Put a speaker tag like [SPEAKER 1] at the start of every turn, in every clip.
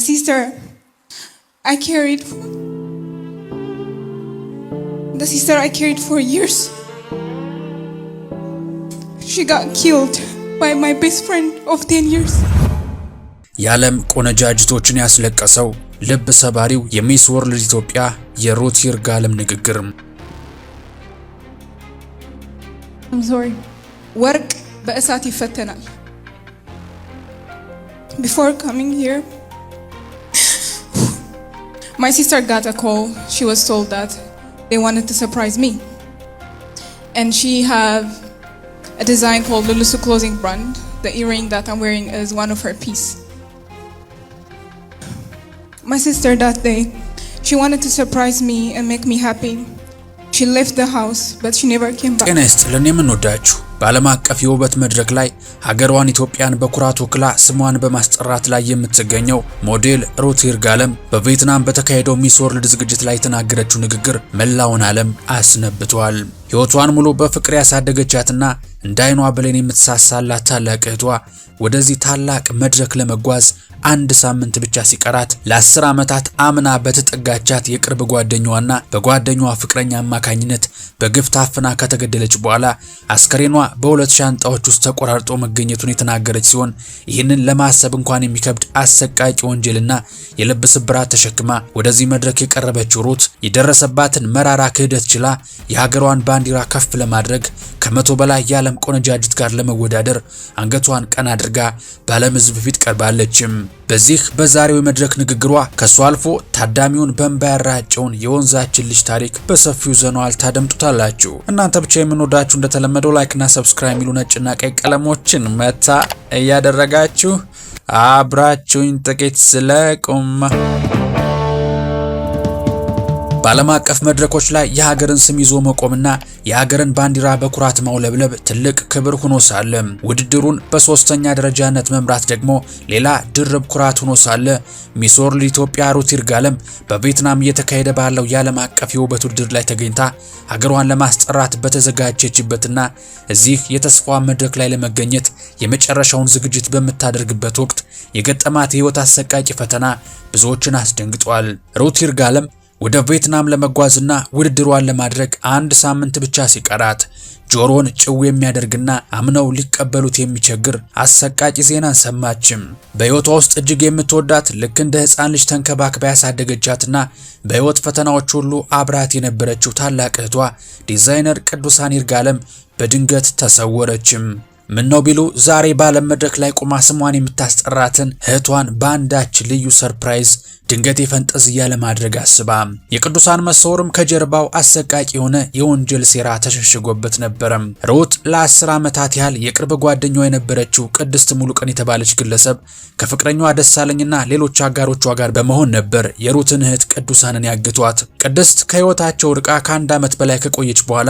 [SPEAKER 1] sister I carried for years. She got killed by my best friend of 10 years.
[SPEAKER 2] የዓለም ቆነጃጅቶችን ያስለቀሰው ልብ ሰባሪው የሚስ ወርልድ ኢትዮጵያ የሩት ይርጋለም ንግግር።
[SPEAKER 1] I'm sorry. ወርቅ በእሳት ይፈተናል. Before coming here, my sister got a call. She was told that they wanted to surprise me. And she have a design called Lulusu Clothing Brand. The earring that I'm wearing is one of her piece. My sister that day, she wanted to surprise me and make me happy. She left the house, but she never came back.
[SPEAKER 2] ጤና ይስጥልን የምንወዳችሁ በዓለም አቀፍ የውበት መድረክ ላይ ሀገሯን ኢትዮጵያን በኩራት ወክላ ስሟን በማስጠራት ላይ የምትገኘው ሞዴል ሩት ይርጋለም በቪየትናም በተካሄደው ሚስ ወርልድ ዝግጅት ላይ የተናገረችው ንግግር መላውን ዓለም አስነብቷል። ሕይወቷን ሙሉ በፍቅር ያሳደገቻትና እንዳይኗ ብሌን የምትሳሳላት ታላቅ እህቷ ወደዚህ ታላቅ መድረክ ለመጓዝ አንድ ሳምንት ብቻ ሲቀራት ለ10 ዓመታት አምና በተጠጋቻት የቅርብ ጓደኛዋና በጓደኛዋ ፍቅረኛ አማካኝነት በግፍ ታፍና ከተገደለች በኋላ አስከሬኗ በሁለት ሻንጣዎች ውስጥ ተቆራርጦ መገኘቱን የተናገረች ሲሆን ይህንን ለማሰብ እንኳን የሚከብድ አሰቃቂ ወንጀልና የልብ ስብራት ተሸክማ ወደዚህ መድረክ የቀረበችው ሩት የደረሰባትን መራራ ክህደት ችላ የሀገሯን ባንዲራ ከፍ ለማድረግ ከመቶ በላይ የዓለም ቆነጃጅት ጋር ለመወዳደር አንገቷን ቀና አድርጋ በዓለም ሕዝብ ፊት ቀርባለችም። በዚህ በዛሬው የመድረክ ንግግሯ ከሷ አልፎ ታዳሚውን በእንባ ያራጨውን የወንዛችን ልጅ ታሪክ በሰፊው ዘኗል ታደምጡታላችሁ። እናንተ ብቻ የምንወዳችሁ እንደተለመደው ላይክና ሰብስክራይብ የሚሉ ነጭና ቀይ ቀለሞችን መታ እያደረጋችሁ አብራችሁኝ ጥቂት ስለቁም። በዓለም አቀፍ መድረኮች ላይ የሀገርን ስም ይዞ መቆምና የሀገርን ባንዲራ በኩራት ማውለብለብ ትልቅ ክብር ሆኖ ሳለ ውድድሩን በሶስተኛ ደረጃነት መምራት ደግሞ ሌላ ድርብ ኩራት ሆኖ ሳለ ሚስ ወርልድ ኢትዮጵያ ሩት ይርጋለም በቪየትናም እየተካሄደ ባለው የዓለም አቀፍ የውበት ውድድር ላይ ተገኝታ ሀገሯን ለማስጠራት በተዘጋጀችበትና እዚህ የተስፋ መድረክ ላይ ለመገኘት የመጨረሻውን ዝግጅት በምታደርግበት ወቅት የገጠማት የህይወት አሰቃቂ ፈተና ብዙዎችን አስደንግጧል። ሩት ይርጋለም ወደ ቪየትናም ለመጓዝና ውድድሯን ለማድረግ አንድ ሳምንት ብቻ ሲቀራት ጆሮን ጭው የሚያደርግና አምነው ሊቀበሉት የሚቸግር አሰቃቂ ዜና ሰማችም። በህይወቷ ውስጥ እጅግ የምትወዳት ልክ እንደ ህፃን ልጅ ተንከባክባ ያሳደገቻትና በህይወት ፈተናዎች ሁሉ አብራት የነበረችው ታላቅ እህቷ ዲዛይነር ቅዱሳን ይርጋለም በድንገት ተሰወረችም። ምን ነው ቢሉ ዛሬ ባለም መድረክ ላይ ቆማ ስሟን የምታስጠራትን እህቷን በአንዳች ልዩ ሰርፕራይዝ ድንገት የፈንጠዝያ ለማድረግ አስባ የቅዱሳን መሰወርም ከጀርባው አሰቃቂ የሆነ የወንጀል ሴራ ተሸሽጎበት ነበረም። ሩት ለ10 ዓመታት ያህል የቅርብ ጓደኛዋ የነበረችው ቅድስት ሙሉቀን የተባለች ግለሰብ ከፍቅረኛዋ ደሳለኝና ሌሎች አጋሮቿ ጋር በመሆን ነበር የሩትን እህት ቅዱሳንን ያገቷት። ቅድስት ከህይወታቸው ርቃ ከአንድ ዓመት በላይ ከቆየች በኋላ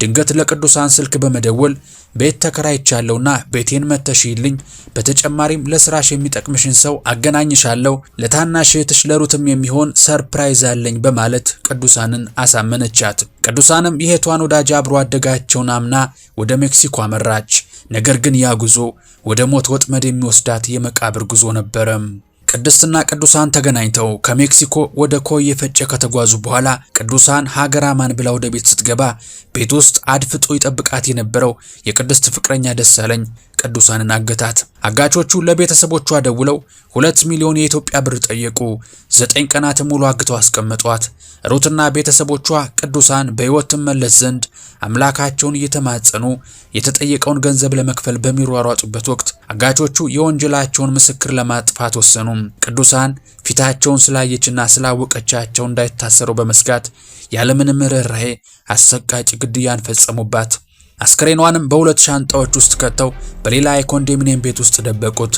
[SPEAKER 2] ድንገት ለቅዱሳን ስልክ በመደወል ቤት ተከራይቻለሁና ቤቴን መተሽይልኝ፣ በተጨማሪም ለስራሽ የሚጠቅምሽን ሰው አገናኝሻለሁ፣ ለታናሽ እህትሽ ለሩትም የሚሆን ሰርፕራይዝ አለኝ በማለት ቅዱሳንን አሳመነቻት። ቅዱሳንም የእህቷን ወዳጅ አብሮ አደጋቸውን አምና ወደ ሜክሲኮ አመራች። ነገር ግን ያ ጉዞ ወደ ሞት ወጥመድ የሚወስዳት የመቃብር ጉዞ ነበረም። ቅድስትና ቅዱሳን ተገናኝተው ከሜክሲኮ ወደ ኮዬ ፈጬ ከተጓዙ በኋላ ቅዱሳን ሀገር አማን ብላ ወደ ቤት ስትገባ ቤት ውስጥ አድፍጦ ይጠብቃት የነበረው የቅድስት ፍቅረኛ ደሳለኝ ቅዱሳንን አገታት። አጋቾቹ ለቤተሰቦቿ ደውለው 2 ሚሊዮን የኢትዮጵያ ብር ጠየቁ። 9 ቀናት ሙሉ አግተው አስቀመጧት። ሩትና ቤተሰቦቿ ቅዱሳን በሕይወት ትመለስ ዘንድ አምላካቸውን እየተማጸኑ የተጠየቀውን ገንዘብ ለመክፈል በሚሯሯጡበት ወቅት አጋቾቹ የወንጀላቸውን ምስክር ለማጥፋት ወሰኑ። ቅዱሳን ፊታቸውን ስላየችና ስላወቀቻቸው እንዳይታሰሩ በመስጋት ያለምንም ርኅራኄ አሰቃቂ ግድያን ፈጸሙባት። አስከሬኗንም በሁለት ሻንጣዎች ውስጥ ከተው በሌላ የኮንዶሚኒየም ቤት ውስጥ ደበቁት።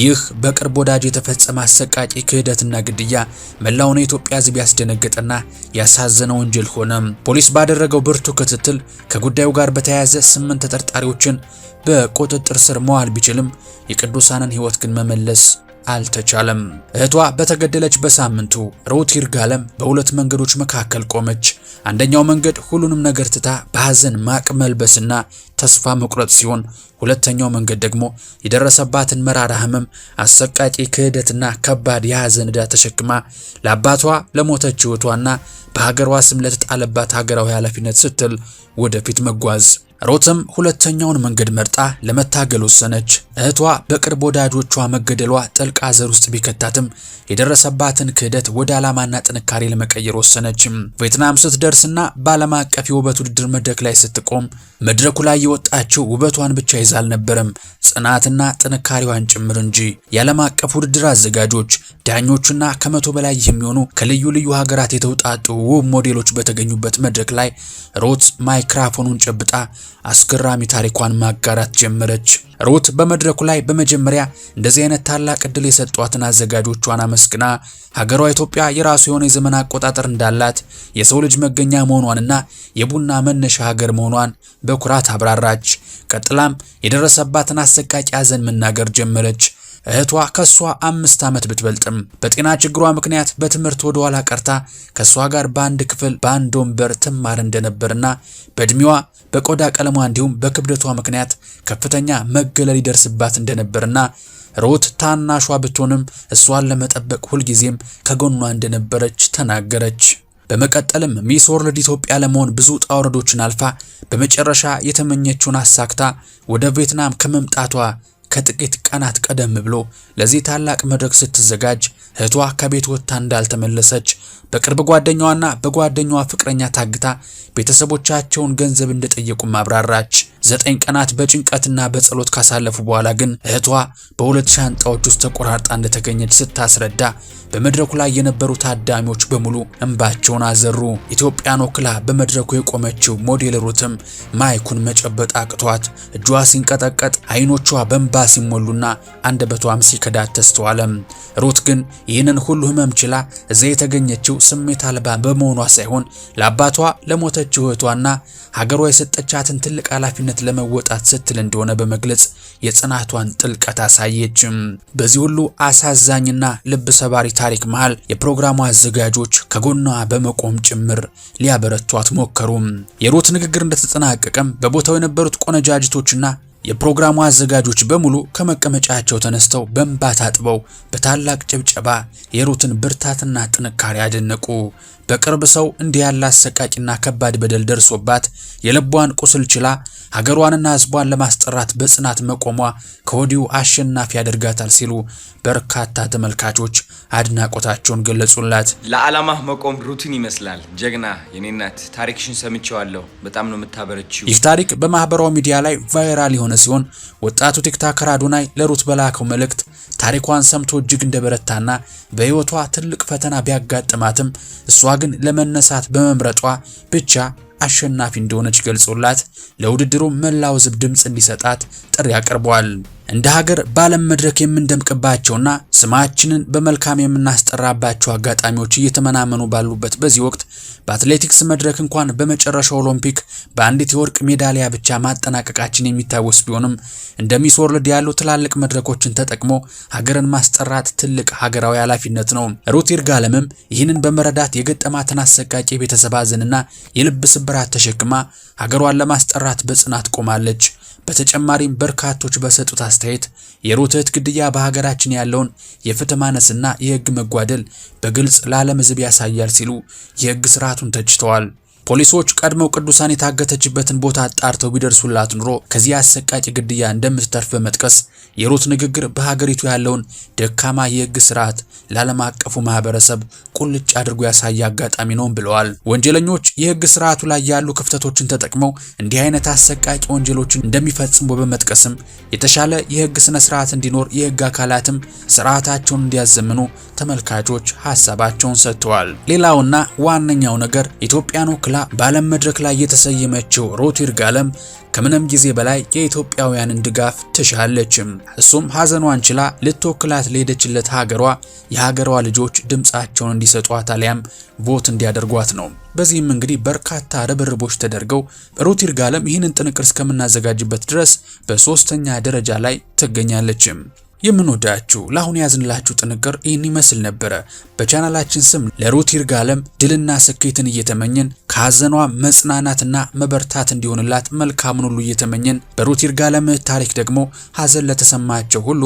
[SPEAKER 2] ይህ በቅርብ ወዳጅ የተፈጸመ አሰቃቂ ክህደትና ግድያ መላውን የኢትዮጵያ ሕዝብ ያስደነገጠና ያሳዘነ ወንጀል ሆነ። ፖሊስ ባደረገው ብርቱ ክትትል ከጉዳዩ ጋር በተያያዘ 8 ተጠርጣሪዎችን በቁጥጥር ስር መዋል ቢችልም የቅዱሳንን ሕይወት ግን መመለስ አልተቻለም። እህቷ በተገደለች በሳምንቱ ሩት ይርጋለም በሁለት መንገዶች መካከል ቆመች። አንደኛው መንገድ ሁሉንም ነገር ትታ በሐዘን ማቅ መልበስና ተስፋ መቁረጥ ሲሆን ሁለተኛው መንገድ ደግሞ የደረሰባትን መራራ ህመም፣ አሰቃቂ ክህደትና ከባድ የሐዘን ዕዳ ተሸክማ ለአባቷ ለሞተች እህቷና በሀገሯ ስም ለተጣለባት ሀገራዊ ኃላፊነት ስትል ወደፊት መጓዝ። ሩትም ሁለተኛውን መንገድ መርጣ ለመታገል ወሰነች። እህቷ በቅርብ ወዳጆቿ መገደሏ ጥልቅ ሐዘን ውስጥ ቢከታትም የደረሰባትን ክህደት ወደ ዓላማና ጥንካሬ ለመቀየር ወሰነች። ቪየትናም ስትደርስና በዓለም አቀፍ የውበት ውድድር መድረክ ላይ ስትቆም መድረኩ ላይ የወጣችው ውበቷን ብቻ ይዛ አልነበረም፣ ጽናትና ጥንካሬዋን ጭምር እንጂ። የዓለም አቀፍ ውድድር አዘጋጆች፣ ዳኞችና ከ100 በላይ የሚሆኑ ከልዩ ልዩ ሀገራት የተውጣጡ ውብ ሞዴሎች በተገኙበት መድረክ ላይ ሩት ማይክሮፎኑን ጨብጣ አስገራሚ ታሪኳን ማጋራት ጀመረች። ሩት በመድረኩ ላይ በመጀመሪያ እንደዚህ አይነት ታላቅ ዕድል የሰጧትን አዘጋጆቿን አመስግና ሀገሯ ኢትዮጵያ የራሱ የሆነ የዘመን አቆጣጠር እንዳላት፣ የሰው ልጅ መገኛ መሆኗንና የቡና መነሻ ሀገር መሆኗን በኩራት አብራራች። ቀጥላም የደረሰባትን አሰቃቂ ሐዘን መናገር ጀመረች። እህቷ ከሷ 5 ዓመት ብትበልጥም በጤና ችግሯ ምክንያት በትምህርት ወደ ኋላ ቀርታ ከሷ ጋር በአንድ ክፍል በአንድ ወንበር ትማር እንደነበርና በእድሜዋ በቆዳ ቀለሟ እንዲሁም በክብደቷ ምክንያት ከፍተኛ መገለል ይደርስባት እንደነበርና ሩት ታናሿ ብትሆንም እሷን ለመጠበቅ ሁልጊዜም ከጎኗ እንደነበረች ተናገረች። በመቀጠልም ሚስ ወርልድ ኢትዮጵያ ለመሆን ብዙ ውጣ ውረዶችን አልፋ በመጨረሻ የተመኘችውን አሳክታ ወደ ቪየትናም ከመምጣቷ ከጥቂት ቀናት ቀደም ብሎ ለዚህ ታላቅ መድረክ ስትዘጋጅ እህቷ ከቤት ወጥታ እንዳልተመለሰች በቅርብ ጓደኛዋና በጓደኛዋ ፍቅረኛ ታግታ ቤተሰቦቻቸውን ገንዘብ እንደጠየቁ ማብራራች። 9 ቀናት በጭንቀትና በጸሎት ካሳለፉ በኋላ ግን እህቷ በሁለት ሻንጣዎች ውስጥ ተቆራርጣ እንደተገኘች ስታስረዳ በመድረኩ ላይ የነበሩ ታዳሚዎች በሙሉ እንባቸውን አዘሩ። ኢትዮጵያን ወክላ በመድረኩ የቆመችው ሞዴል ሩትም ማይኩን መጨበጥ አቅቷት እጇ ሲንቀጠቀጥ አይኖቿ በእንባ ሲሞሉና አንደበቷም ሲከዳት ተስተዋለም። ሩት ግን ይህንን ሁሉ ህመም ችላ እዚያ የተገኘችው ስሜት አልባ በመሆኗ ሳይሆን ለአባቷ ለሞተችው እህቷና ሀገሯ የሰጠቻትን ትልቅ ኃላፊነት ለመወጣት ስትል እንደሆነ በመግለጽ የጽናቷን ጥልቀት አሳየችም። በዚህ ሁሉ አሳዛኝና ልብ ሰባሪ ታሪክ መሃል የፕሮግራሙ አዘጋጆች ከጎኗ በመቆም ጭምር ሊያበረቷት ሞከሩም። የሩት ንግግር እንደተጠናቀቀም በቦታው የነበሩት ቆነጃጅቶችና የፕሮግራሙ አዘጋጆች በሙሉ ከመቀመጫቸው ተነስተው በእንባ ታጥበው በታላቅ ጭብጨባ የሩትን ብርታትና ጥንካሬ አደነቁ። በቅርብ ሰው እንዲህ ያለ አሰቃቂና ከባድ በደል ደርሶባት የልቧን ቁስል ችላ ሀገሯንና ሕዝቧን ለማስጠራት በጽናት መቆሟ ከወዲሁ አሸናፊ ያደርጋታል ሲሉ በርካታ ተመልካቾች አድናቆታቸውን ገለጹላት።
[SPEAKER 3] ለዓላማ መቆም ሩቲን ይመስላል። ጀግና የኔ እናት፣ ታሪክሽን ሰምቼዋለሁ። በጣም ነው የምታበረችው።
[SPEAKER 2] ይህ ታሪክ በማህበራዊ ሚዲያ ላይ ቫይራል የሆነ ሲሆን ወጣቱ ቲክቶከር አዶናይ ለሩት በላከው መልእክት ታሪኳን ሰምቶ እጅግ እንደበረታና በህይወቷ ትልቅ ፈተና ቢያጋጥማትም እሷ ግን ለመነሳት በመምረጧ ብቻ አሸናፊ እንደሆነች ገልጾላት ለውድድሩ መላው ህዝብ ድምጽ እንዲሰጣት ጥሪ አቅርቧል። እንደ ሀገር በዓለም መድረክ የምንደምቅባቸውና ስማችንን በመልካም የምናስጠራባቸው አጋጣሚዎች እየተመናመኑ ባሉበት በዚህ ወቅት በአትሌቲክስ መድረክ እንኳን በመጨረሻው ኦሎምፒክ በአንዲት የወርቅ ሜዳሊያ ብቻ ማጠናቀቃችን የሚታወስ ቢሆንም እንደ ሚስ ወርልድ ያሉ ትላልቅ መድረኮችን ተጠቅሞ ሀገርን ማስጠራት ትልቅ ሀገራዊ ኃላፊነት ነው። ሩት ይርጋለምም ይህንን በመረዳት የገጠማትን አሰቃቂ ቤተሰብ ሐዘንና የልብ ስብራት ተሸክማ ሀገሯን ለማስጠራት በጽናት ቆማለች። በተጨማሪም በርካቶች በሰጡት አስተያየት የሩት እህት ግድያ በሀገራችን ያለውን የፍትህ ማነስና የህግ መጓደል በግልጽ ለዓለም ህዝብ ያሳያል ሲሉ የህግ ስርዓቱን ተችተዋል። ፖሊሶች ቀድመው ቅዱሳን የታገተችበትን ቦታ አጣርተው ቢደርሱላት ኑሮ ከዚህ አሰቃቂ ግድያ እንደምትተርፍ በመጥቀስ የሩት ንግግር በሀገሪቱ ያለውን ደካማ የህግ ስርዓት ለዓለም አቀፉ ማህበረሰብ ቁልጭ አድርጎ ያሳየ አጋጣሚ ነው ብለዋል። ወንጀለኞች የህግ ስርዓቱ ላይ ያሉ ክፍተቶችን ተጠቅመው እንዲህ አይነት አሰቃቂ ወንጀሎችን እንደሚፈጽሙ በመጥቀስም የተሻለ የህግ ስነ ስርዓት እንዲኖር የህግ አካላትም ስርዓታቸውን እንዲያዘምኑ ተመልካቾች ሐሳባቸውን ሰጥተዋል። ሌላውና ዋነኛው ነገር ኢትዮጵያን ወክላ በዓለም መድረክ ላይ የተሰየመችው ሩት ይርጋለም ከምንም ጊዜ በላይ የኢትዮጵያውያንን ድጋፍ ትሻለችም። እሱም ሐዘኗን ችላ ልትወክላት ለሄደችለት ሀገሯ የሀገሯ ልጆች ድምጻቸውን እንዲሰጧት አሊያም ቮት እንዲያደርጓት ነው። በዚህም እንግዲህ በርካታ ርብርቦች ተደርገው ሩት ይርጋለም ይህንን ጥንቅር እስከምናዘጋጅበት ድረስ በ3ኛ ደረጃ ላይ ትገኛለችም። የምንወዳችሁ ለአሁን ያዝንላችሁ ጥንቅር ይህን ይመስል ነበረ። በቻናላችን ስም ለሩት ይርጋለም ድልና ስኬትን እየተመኘን ከሐዘኗ መጽናናትና መበርታት እንዲሆንላት መልካሙን ሁሉ እየተመኘን በሩት ይርጋለም ታሪክ ደግሞ ሐዘን ለተሰማቸው ሁሉ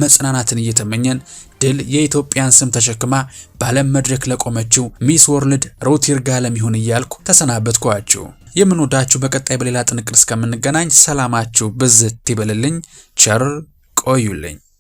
[SPEAKER 2] መጽናናትን እየተመኘን ድል የኢትዮጵያን ስም ተሸክማ በዓለም መድረክ ለቆመችው ሚስ ወርልድ ሩት ይርጋለም ይሁን እያልኩ ተሰናበትኳችሁ። የምንወዳችሁ በቀጣይ በሌላ ጥንቅር እስከምንገናኝ ሰላማችሁ ብዝት ይበልልኝ። ቸር ቆዩልኝ።